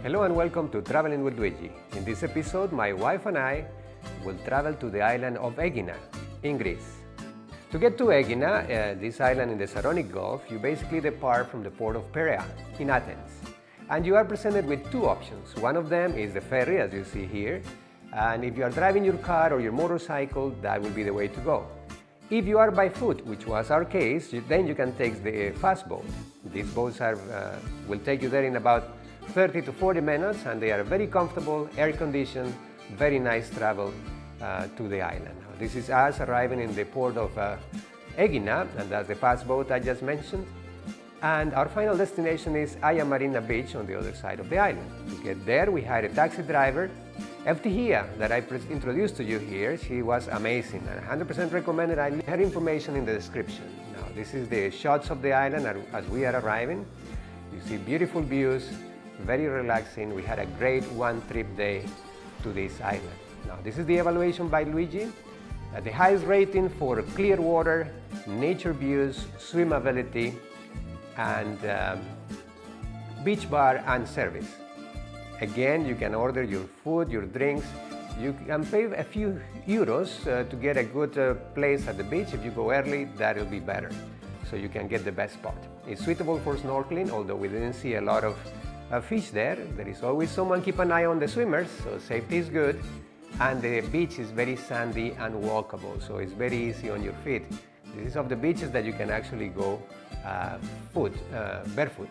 Hello and welcome to Traveling with Luigi. In this episode, my wife and I will travel to the island of Aegina in Greece. To get to Aegina, this island in the Saronic Gulf, you basically depart from the port of Piraeus in Athens. And you are presented with two options. One of them is the ferry, as you see here. And if you are driving your car or your motorcycle, that will be the way to go. If you are by foot, which was our case, then you can take the fast boat. These boats will take you there in about 30 to 40 minutes, and they are very comfortable, air-conditioned, very nice travel to the island. This is us arriving in the port of Aegina, and that's the fast boat I just mentioned. And our final destination is Agia Marina beach on the other side of the island. To get there, we hired a taxi driver, Eftigia, that I introduced to you here. She was amazing and 100% recommended. I leave her information in the description. Now, this is the shots of the island as we are arriving. You see beautiful views, very relaxing. We had a great one-trip day to this island. Now, this is the evaluation by Luigi. The highest rating for clear water, nature views, swimmability, and beach bar and service. Again, you can order your food, your drinks. You can pay a few euros to get a good place at the beach. If you go early, that will be better, so you can get the best spot. It's suitable for snorkeling, although we didn't see a lot of fish there. There is always someone keep an eye on the swimmers, so safety is good. And the beach is very sandy and walkable, so it's very easy on your feet. This is of the beaches that you can actually go barefoot.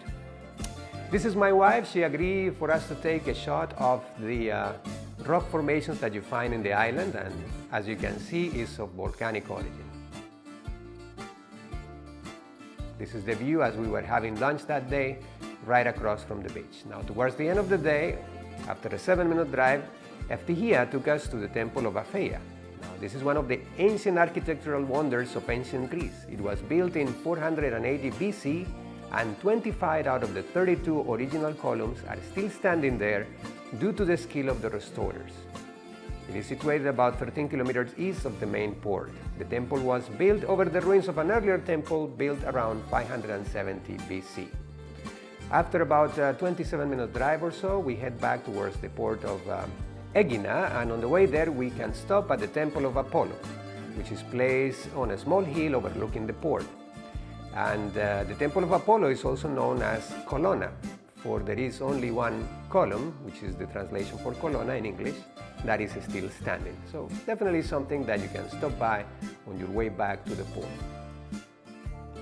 This is my wife. She agreed for us to take a shot of the rock formations that you find in the island, and as you can see, is of volcanic origin. This is the view as we were having lunch that day, right across from the beach. Now, towards the end of the day, after a 7-minute drive, Eftigia took us to the temple of Aphaia. Now, this is one of the ancient architectural wonders of ancient Greece. It was built in 480 BC, and 25 out of the 32 original columns are still standing there due to the skill of the restorers. It is situated about 13 kilometers east of the main port. The temple was built over the ruins of an earlier temple built around 570 BC. After about a 27-minute drive or so, we head back towards the port of Aegina, and on the way there we can stop at the Temple of Apollo, which is placed on a small hill overlooking the port. And the Temple of Apollo is also known as Colonna, for there is only one column, which is the translation for Colonna in English, that is still standing. So definitely something that you can stop by on your way back to the port.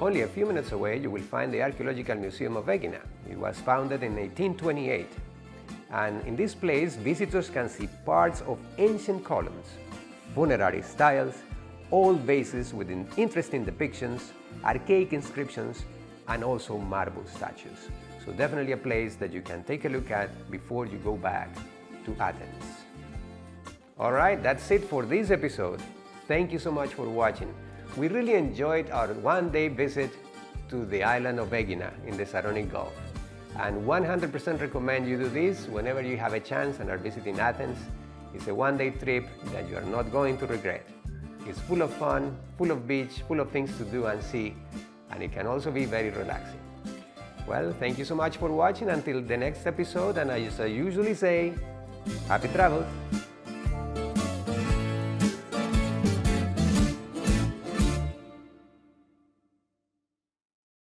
Only a few minutes away, you will find the Archaeological Museum of Aegina. It was founded in 1828. And in this place, visitors can see parts of ancient columns, funerary styles, old vases with interesting depictions, archaic inscriptions, and also marble statues. So definitely a place that you can take a look at before you go back to Athens. All right, that's it for this episode. Thank you so much for watching. We really enjoyed our one-day visit to the island of Aegina in the Saronic Gulf. And 100% recommend you do this whenever you have a chance and are visiting Athens. It's a one-day trip that you are not going to regret. It's full of fun, full of beach, full of things to do and see, and it can also be very relaxing. Well, thank you so much for watching. Until the next episode, and as I usually say, happy travels!